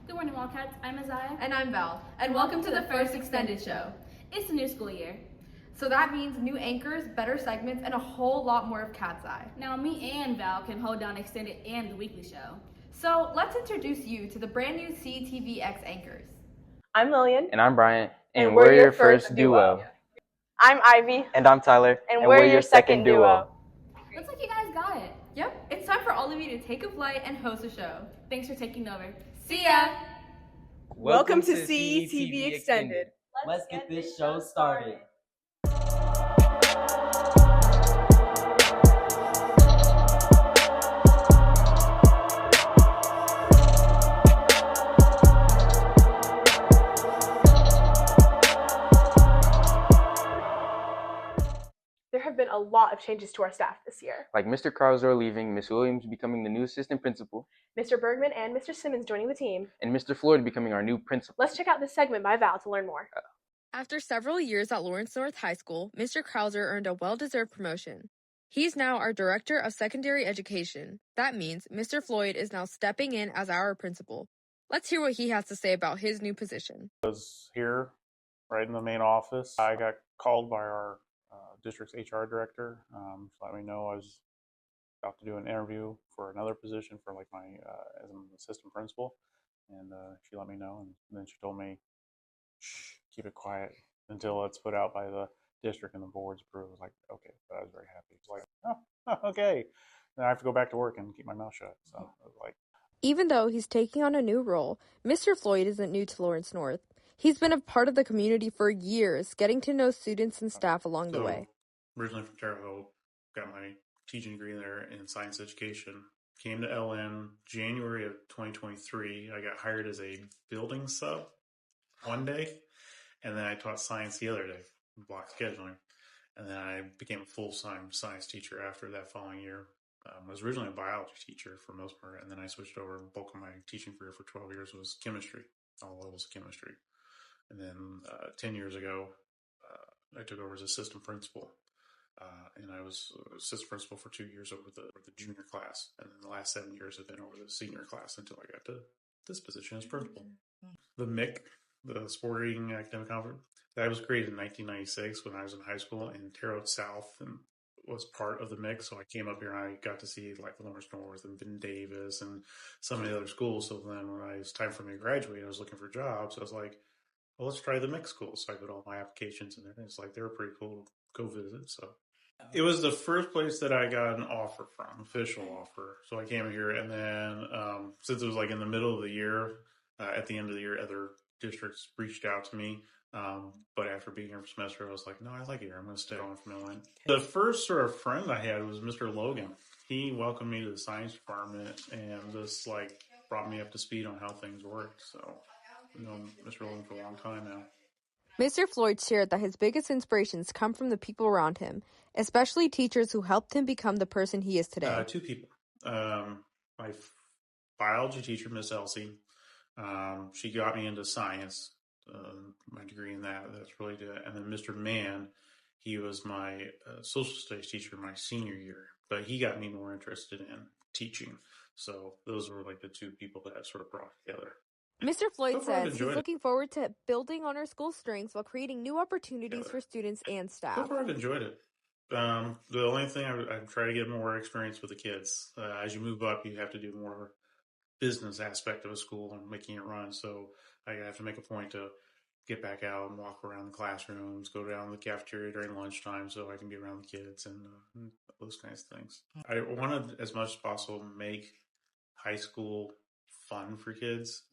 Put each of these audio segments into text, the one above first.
Good morning, Wildcats. I'm Isaiah. And I'm Val. And welcome to the first extended show. It's a new school year. So that means new anchors, better segments, and a whole lot more of Cat's Eye. Now me and Val can hold down extended and the weekly show. So let's introduce you to the brand new CETV-X anchors. I'm Lillian. And I'm Bryant. And we're your first duo. I'm Ivy. And I'm Tyler. And we're your second duo. Looks like you guys got it. Yep, it's time for all of you to take a flight and host a show. Thanks for taking over. See ya! Welcome to CETV Extended. Let's get this show started. There have been a lot of changes to our staff this year. Like Mr. Krauser leaving, Miss Williams becoming the new assistant principal, Mr. Bergman and Mr. Simmons joining the team. and Mr. Floyd becoming our new principal. Let's check out this segment by Val to learn more. After several years at Lawrence North High School, Mr. Krauser earned a well-deserved promotion. He's now our Director of Secondary Education. That means Mr. Floyd is now stepping in as our principal. Let's hear what he has to say about his new position. I was here, right in the main office. I got called by our district's HR director to let me know I was about to do an interview for another position for like my as an assistant principal, and she let me know, and then she told me, shh, keep it quiet until it's put out by the district and the board's approved. I was like, okay, but I was very happy. It's like, oh, okay. Then I have to go back to work and keep my mouth shut. So I was like, Even though he's taking on a new role, Mr. Floyd isn't new to Lawrence North. He's been a part of the community for years, getting to know students and staff along the way. Originally from Terre Haute, got my teaching degree there in science education. Came to LN January of 2023. I got hired as a building sub one day, and then I taught science the other day, block scheduling. And then I became a full-time science teacher after that following year. I was originally a biology teacher for the most part, and then I switched over. The bulk of my teaching career for 12 years was chemistry, all levels of chemistry. And then 10 years ago, I took over as assistant principal. And I was assistant principal for 2 years over the junior class. And then the last 7 years have been over the senior class until I got to this position as principal. The MIC, the Sporting Academic Conference, that was created in 1996 when I was in high school, and Terre Haute South and was part of the MIC. So I came up here and I got to see like Lawrence North and Ben Davis and some of the other schools. So then when it was time for me to graduate, I was looking for jobs. I was like, well, let's try the MIC school. So I put all my applications in there. And it's like, they were pretty cool to go visit. So it was the first place that I got an offer from, official offer. So I came here, and then since it was like in the middle of the year, at the end of the year, other districts reached out to me. But after being here for a semester, I was like, no, I like it here. I'm going to stay on from LN. The first sort of friend I had was Mr. Logan. He welcomed me to the science department and just like brought me up to speed on how things worked. So I've known Mr. Logan for a long time now. Mr. Floyd shared that his biggest inspirations come from the people around him, especially teachers who helped him become the person he is today. Two people. My biology teacher, Miss Elsie, she got me into science, my degree in that. That's really good. And then Mr. Mann, he was my social studies teacher my senior year, but he got me more interested in teaching. So those were like the two people that I sort of brought together. Mr. Floyd says he's it. looking forward to building on our school's strengths while creating new opportunities for students and So staff. far, I've enjoyed it. The only thing I try to get more experience with the kids. As you move up, you have to do more business aspect of a school and making it run. So I have to make a point to get back out and walk around the classrooms, go down to the cafeteria during lunchtime so I can be around the kids and those kinds of things. I wanted, as much as possible, make high school fun for kids,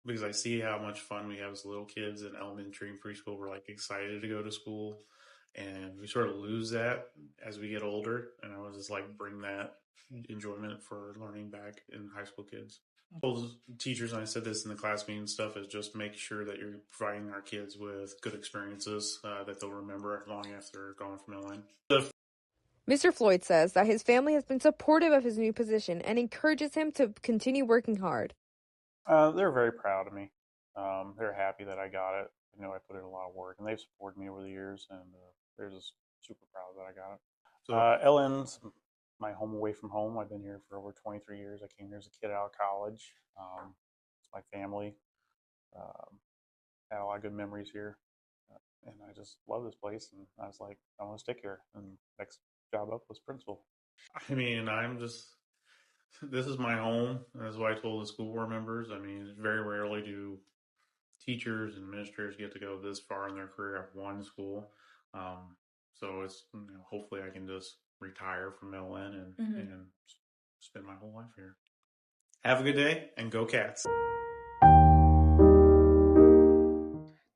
because I see how much fun we have as little kids in elementary and preschool. We're like excited to go to school, and we sort of lose that as we get older. And I was just like bring that enjoyment for learning back in high school kids. Those teachers, and I said this in the class meeting stuff, is just make sure that you're providing our kids with good experiences that they'll remember long after they're gone from LN. Mr. Floyd says that his family has been supportive of his new position and encourages him to continue working hard. they're very proud of me. They're happy that I got it. You know, I put in a lot of work, and they've supported me over the years, and they're just super proud that I got it. So LN's my home away from home. I've been here for over 23 years. I came here as a kid out of college. It's my family. Had a lot of good memories here. And I just love this place. And I was like, I want to stick here. And next job up was principal. I mean, this is my home. That's what I told the school board members. I mean, very rarely do teachers and administrators get to go this far in their career at one school. So it's, hopefully I can just retire from LN and spend my whole life here. Have a good day and go Cats.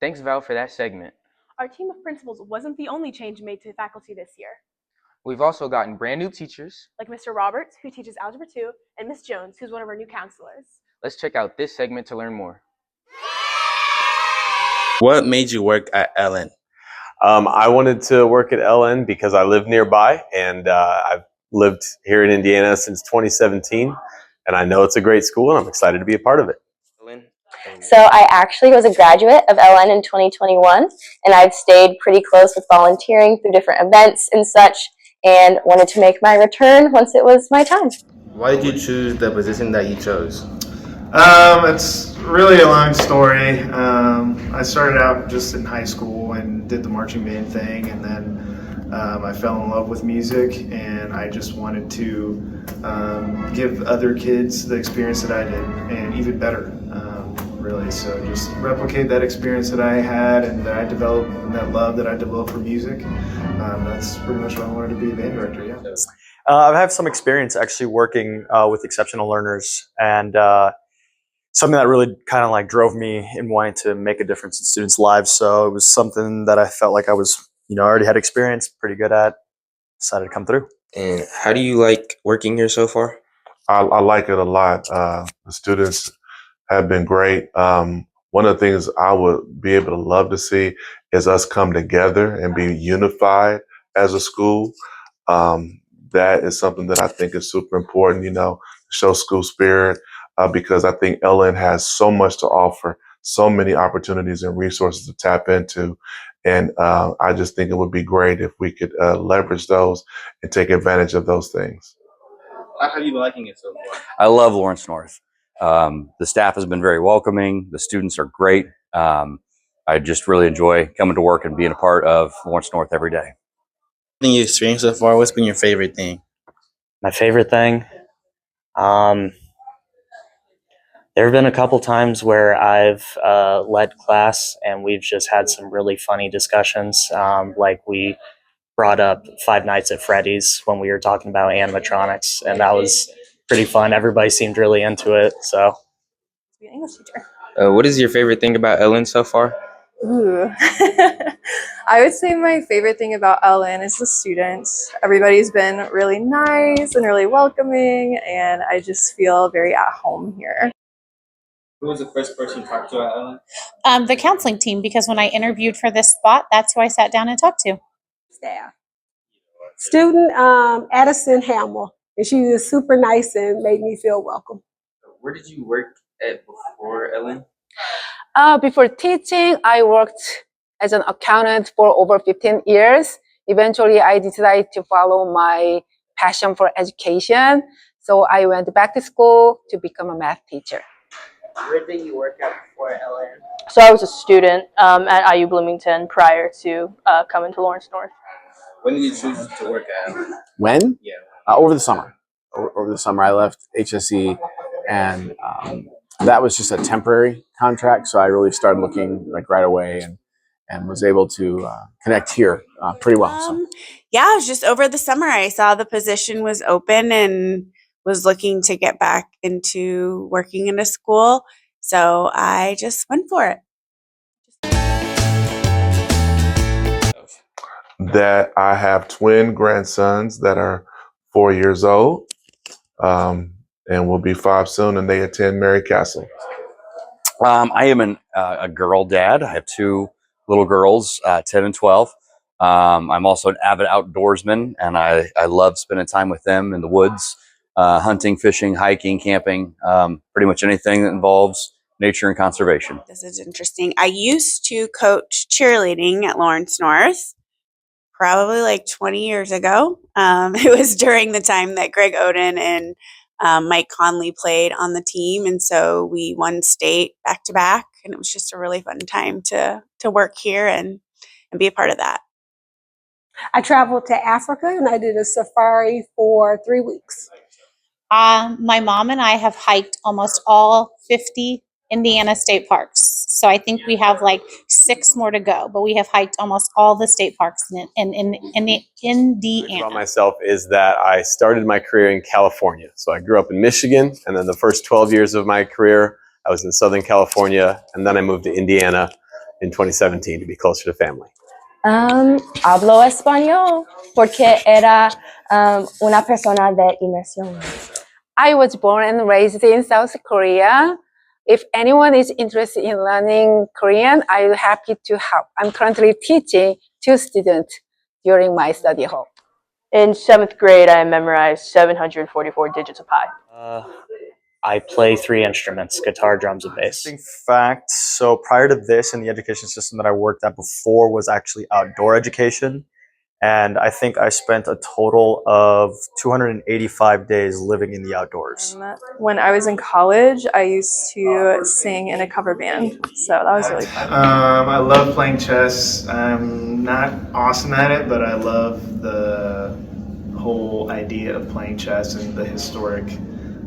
Thanks, Val, for that segment. Our team of principals wasn't the only change made to faculty this year. We've also gotten brand new teachers, like Mr. Roberts, who teaches Algebra 2, and Miss Jones, who's one of our new counselors. Let's check out this segment to learn more. What made you work at LN? I wanted to work at LN because I live nearby, and I've lived here in Indiana since 2017, and I know it's a great school, and I'm excited to be a part of it. So I actually was a graduate of LN in 2021, and I've stayed pretty close with volunteering through different events and such, and wanted to make my return once it was my time. Why did you choose the position that you chose? It's really a long story. I started out just in high school and did the marching band thing, and then I fell in love with music, and I just wanted to give other kids the experience that I did, and even better, really. So just replicate that experience that I had and that I developed, and that love that I developed for music. That's pretty much what I wanted to be a band director, yeah. I've had some experience actually working with exceptional learners, and something that really kind of like drove me in wanting to make a difference in students' lives. So it was something that I felt like I was, already had experience, pretty good at, decided to come through. And how do you like working here so far? I like it a lot. The students have been great. One of the things I would be able to love to see is us come together and be unified as a school. That is something that I think is super important, to show school spirit, because I think LN has so much to offer, so many opportunities and resources to tap into. And I just think it would be great if we could leverage those and take advantage of those things. How are you liking it so far? I love Lawrence North. The staff has been very welcoming. The students are great. I just really enjoy coming to work and being a part of Lawrence North every day. Anything you experienced so far, what's been your favorite thing? My favorite thing? There have been a couple times where I've led class and we've just had some really funny discussions. Like we brought up Five Nights at Freddy's when we were talking about animatronics, and that was pretty fun. Everybody seemed really into it. So, Be an English teacher. What is your favorite thing about LN so far? Ooh. I would say my favorite thing about LN is the students. Everybody's been really nice and really welcoming, and I just feel very at home here. Who was the first person you talked to at LN? The counseling team, because when I interviewed for this spot, that's who I sat down and talked to. Staff. Student Addison Hamill, and she was super nice and made me feel welcome. Where did you work at before LN? Before teaching, I worked as an accountant for over 15 years. Eventually, I decided to follow my passion for education. So I went back to school to become a math teacher. Where did you work at before LN? So I was a student at IU Bloomington prior to coming to Lawrence North. When did you choose to work at LN? When? Yeah. Over the summer. Over the summer, I left HSE, and that was just a temporary contract. So I really started looking like right away, and was able to connect here pretty well. So. Yeah, it was just over the summer. I saw the position was open and was looking to get back into working in a school. So I just went for it. That I have twin grandsons that are 4 years old, and will be 5 soon, and they attend Mary Castle. I am a girl dad. I have two little girls, 10 and 12. I'm also an avid outdoorsman, and I love spending time with them in the woods, hunting, fishing, hiking, camping, pretty much anything that involves nature and conservation. This is interesting. I used to coach cheerleading at Lawrence North probably like 20 years ago. It was during the time that Greg Oden and Mike Conley played on the team, and so we won state back to back, and it was just a really fun time to work here and be a part of that. I traveled to Africa and I did a safari for 3 weeks. My mom and I have hiked almost all 50 Indiana state parks. So I think we have like 6 more to go, but we have hiked almost all the state parks in Indiana. About myself is that I started my career in California. So I grew up in Michigan, and then the first 12 years of my career, I was in Southern California, and then I moved to Indiana in 2017 to be closer to family. Hablo español porque era una persona de inmersión. I was born and raised in South Korea. If anyone is interested in learning Korean, I'm happy to help. I'm currently teaching 2 students during my study hall. In 7th grade, I memorized 744 digits of pi. I play 3 instruments: guitar, drums, and bass. Interesting fact. So prior to this, in the education system that I worked at before was actually outdoor education. And I think I spent a total of 285 days living in the outdoors. When I was in college, I used to sing in a cover band, so that was really fun. I love playing chess. I'm not awesome at it, but I love the whole idea of playing chess and the historic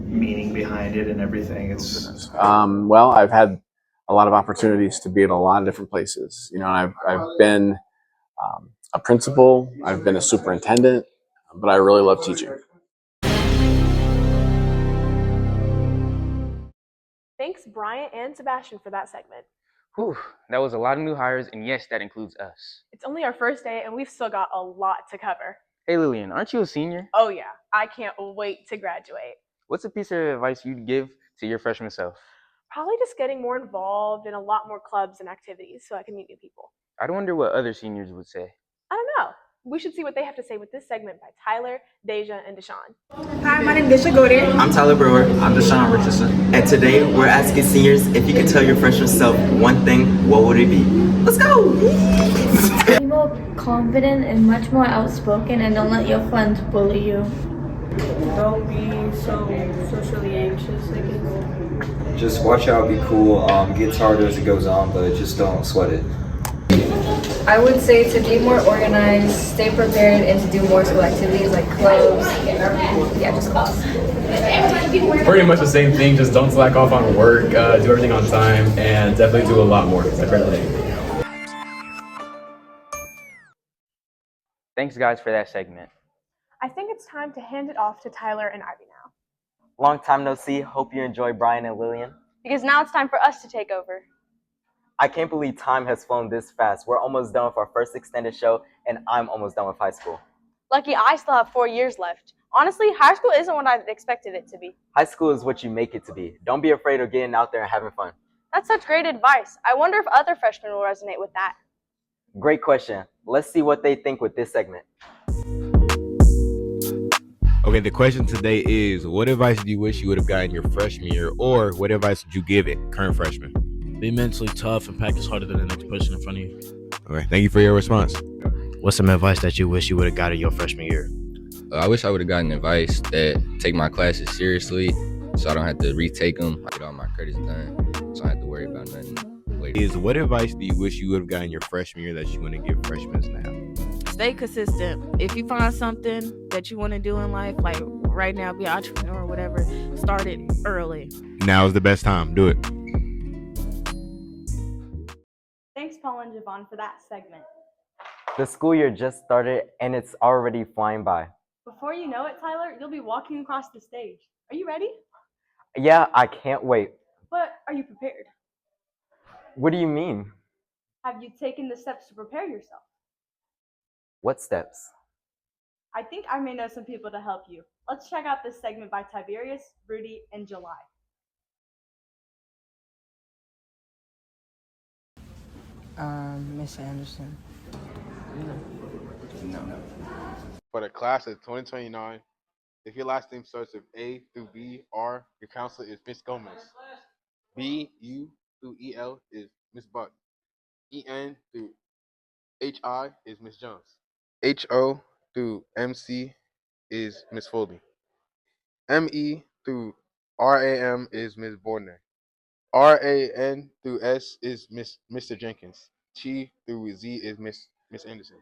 meaning behind it and everything. It's Well, I've had a lot of opportunities to be in a lot of different places. You know, I've been a principal, I've been a superintendent, but I really love teaching. Thanks, Bryant and Sebastian, for that segment. Whew, that was a lot of new hires, and yes, that includes us. It's only our first day, and we've still got a lot to cover. Hey Lillian, aren't you a senior? Oh yeah, I can't wait to graduate. What's a piece of advice you'd give to your freshman self? Probably just getting more involved in a lot more clubs and activities so I can meet new people. I'd wonder what other seniors would say. I don't know. We should see what they have to say with this segment by Tyler, Deja, and Deshaun. Hi, my name is Desha Goder. I'm Tyler Brewer. I'm Deshaun Richardson. And today we're asking seniors if you could tell your freshman self one thing, what would it be? Let's go! Be more confident and much more outspoken, and don't let your friends bully you. Don't be so socially anxious, I guess. Just watch out, be cool, gets harder as it goes on, but just don't sweat it. I would say to be more organized, stay prepared, and to do more school activities like clubs. Yeah, just clubs. Pretty much the same thing, just don't slack off on work, do everything on time, and definitely do a lot more. Thanks guys for that segment. I think it's time to hand it off to Tyler and Ivy now. Long time no see. Hope you enjoy Brian and Lillian. Because now it's time for us to take over. I can't believe time has flown this fast. We're almost done with our first extended show, and I'm almost done with high school. Lucky I still have 4 years left. Honestly, high school isn't what I expected it to be. High school is what you make it to be. Don't be afraid of getting out there and having fun. That's such great advice. I wonder if other freshmen will resonate with that. Great question. Let's see what they think with this segment. Okay, the question today is, what advice do you wish you would have gotten your freshman year, or what advice would you give it, current freshman? Be mentally tough and practice harder than the next person in front of you. Okay, thank you for your response. What's some advice that you wish you would have gotten your freshman year? I wish I would have gotten advice that take my classes seriously, so I don't have to retake them. I get all my credits done, so I don't have to worry about nothing later. What advice do you wish you would have gotten your freshman year that you want to give freshmen now? Stay consistent. If you find something that you want to do in life, like right now, be an entrepreneur or whatever, start it early. Now is the best time. Do it. Thanks, Paul and Javon, for that segment. The school year just started, and it's already flying by. Before you know it, Tyler, you'll be walking across the stage. Are you ready? Yeah, I can't wait. But are you prepared? What do you mean? Have you taken the steps to prepare yourself? What steps? I think I may know some people to help you. Let's check out this segment by Tiberius, Rudy, and July. Miss Anderson. No. For the class of 2029, if your last name starts with A through B, R, your counselor is Miss Gomez. B, U through EL is Miss Buck. EN through HI is Miss Jones. HO through MC is Miss Foley. ME through RAM is Ms. Bordner. RAN through S is Mr. Jenkins. T through Z is Miss Anderson.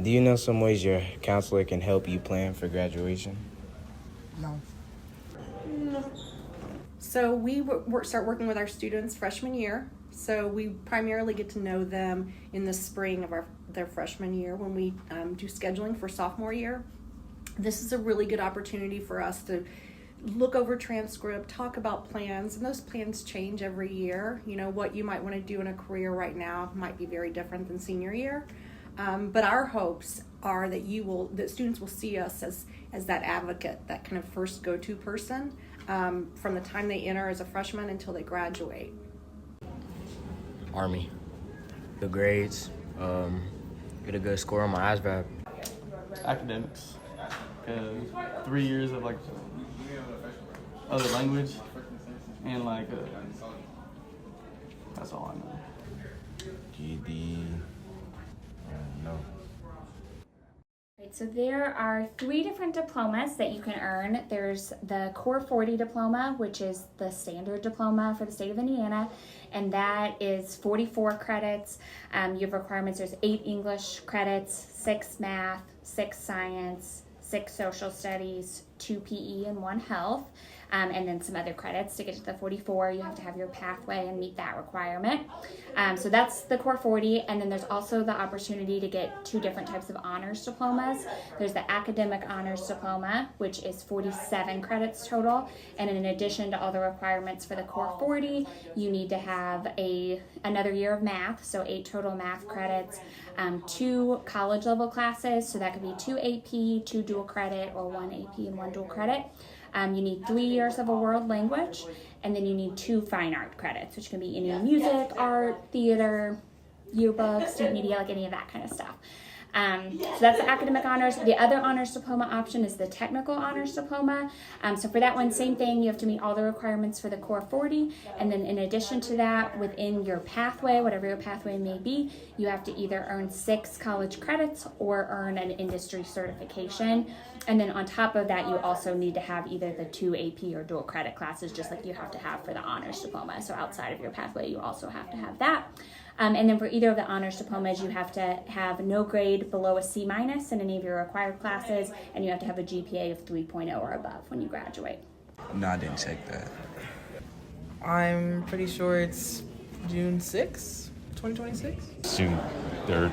Do you know some ways your counselor can help you plan for graduation? No. So we start working with our students freshman year. So we primarily get to know them in the spring of their freshman year when we do scheduling for sophomore year. This is a really good opportunity for us to look over transcript, talk about plans, and those plans change every year. You know, what you might want to do in a career right now might be very different than senior year. But our hopes are that that students will see us as that advocate, that kind of first go-to person from the time they enter as a freshman until they graduate. Army. Good grades. Get a good score on my ASVAB. Academics. 3 years of like other language and like that's all I know. GED. No. Right, so there are 3 different diplomas that you can earn. There's the Core 40 diploma, which is the standard diploma for the state of Indiana, and that is 44 credits. You have requirements. There's 8 English credits, 6 math, 6 science, 6 social studies, 2 PE, and 1 health. And then some other credits. To get to the 44, you have to have your pathway and meet that requirement. So that's the Core 40, and then there's also the opportunity to get 2 different types of honors diplomas. There's the Academic Honors Diploma, which is 47 credits total, and in addition to all the requirements for the Core 40, you need to have another year of math, so 8 total math credits, 2 college level classes, so that could be 2 AP, 2 dual credit, or 1 AP and 1 dual credit. You need 3 years of a world language, and then you need 2 fine art credits, which can be any music, art, theater, yearbook, student media, like any of that kind of stuff. So that's the academic honors. The other honors diploma option is the technical honors diploma. So for that one, same thing, you have to meet all the requirements for the Core 40, and then in addition to that, within your pathway, whatever your pathway may be, you have to either earn 6 college credits or earn an industry certification. And then on top of that, you also need to have either the 2 AP or dual credit classes, just like you have to have for the honors diploma. So outside of your pathway, you also have to have that. And then for either of the honors diplomas, you have to have no grade below a C- in any of your required classes, and you have to have a GPA of 3.0 or above when you graduate. No, I didn't check that. I'm pretty sure it's June 6th, 2026. June 3rd.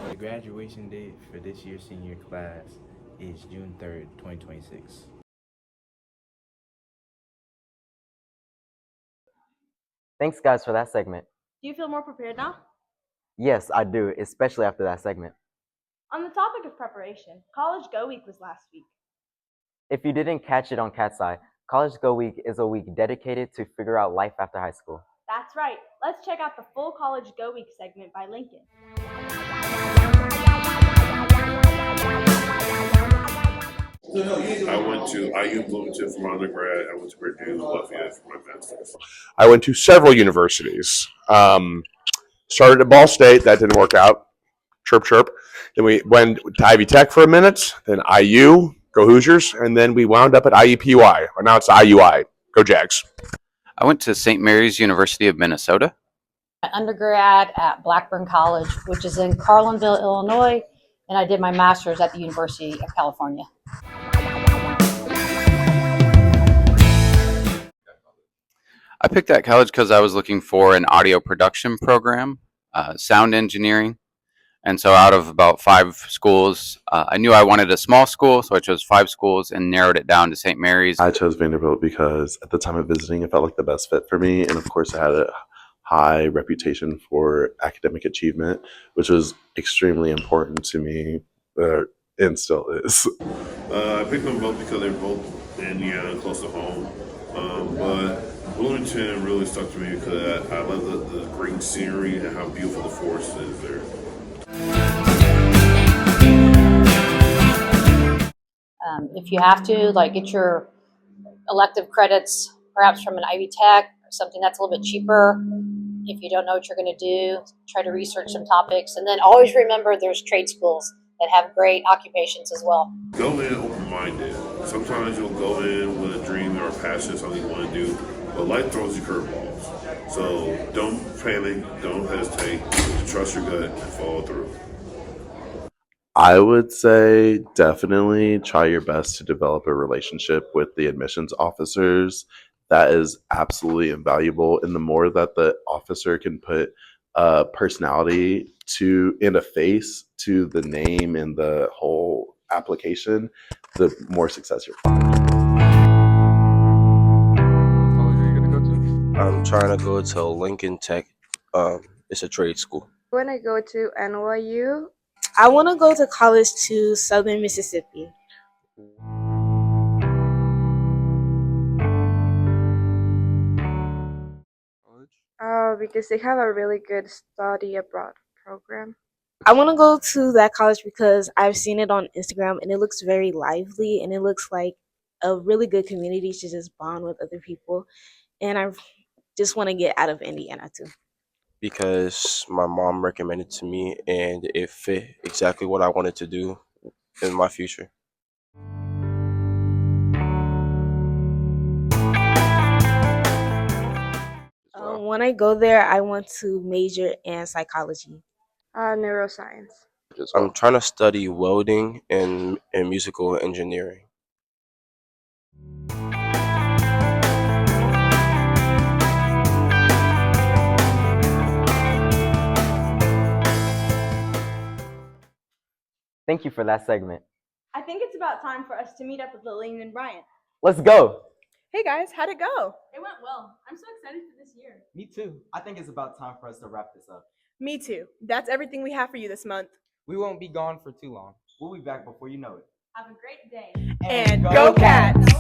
The graduation date for this year's senior class is June 3rd, 2026. Thanks, guys, for that segment. Do you feel more prepared now? Yes, I do, especially after that segment. On the topic of preparation, College Go Week was last week. If you didn't catch it on Cat's Eye, College Go Week is a week dedicated to figure out life after high school. That's right. Let's check out the full College Go Week segment by Lincoln. I went to IU Bloomington for my undergrad. I went to Purdue Lafayette for my master's. I went to several universities. Started at Ball State. That didn't work out. Chirp, chirp. Then we went to Ivy Tech for a minute. Then IU, go Hoosiers. And then we wound up at IUPUI. Or now it's IUI. Go Jags. I went to St. Mary's University of Minnesota. My undergrad at Blackburn College, which is in Carlinville, Illinois, and I did my master's at the University of California. I picked that college because I was looking for an audio production program, sound engineering. And so out of about 5 schools, I knew I wanted a small school, so I chose 5 schools and narrowed it down to St. Mary's. I chose Vanderbilt because at the time of visiting, it felt like the best fit for me. And of course, it had a high reputation for academic achievement, which was extremely important to me, and still is. I picked them both because they're both in Indiana, close to home. But Bloomington really stuck to me because I love the green scenery and how beautiful the forest is there. If you have to, like, get your elective credits, perhaps from an Ivy Tech or something that's a little bit cheaper. If you don't know what you're going to do, try to research some topics. And then always remember there's trade schools that have great occupations as well. Go in open-minded. Sometimes you'll go in with a dream or or passionate, something you want to do, but life throws you curveballs. So don't panic, don't hesitate, trust your gut and follow through. I would say definitely try your best to develop a relationship with the admissions officers. That is absolutely invaluable. And the more that the officer can put a personality to and a face to the name and the whole application, the more success you'll find. I'm trying to go to Lincoln Tech. It's a trade school. I want to go to NYU. I want to go to college to Southern Mississippi. Because they have a really good study abroad program. I want to go to that college because I've seen it on Instagram and it looks very lively and it looks like a really good community to just bond with other people. And I just want to get out of Indiana too. Because my mom recommended to me and it fit exactly what I wanted to do in my future. When I go there, I want to major in psychology. Neuroscience. I'm trying to study welding and musical engineering. Thank you for that segment. I think it's about time for us to meet up with Lillian and Bryant. Let's go. Hey guys, how'd it go? It went well. I'm so excited for this year. Me too. I think it's about time for us to wrap this up. Me too. That's everything we have for you this month. We won't be gone for too long. We'll be back before you know it. Have a great day. And go Cats!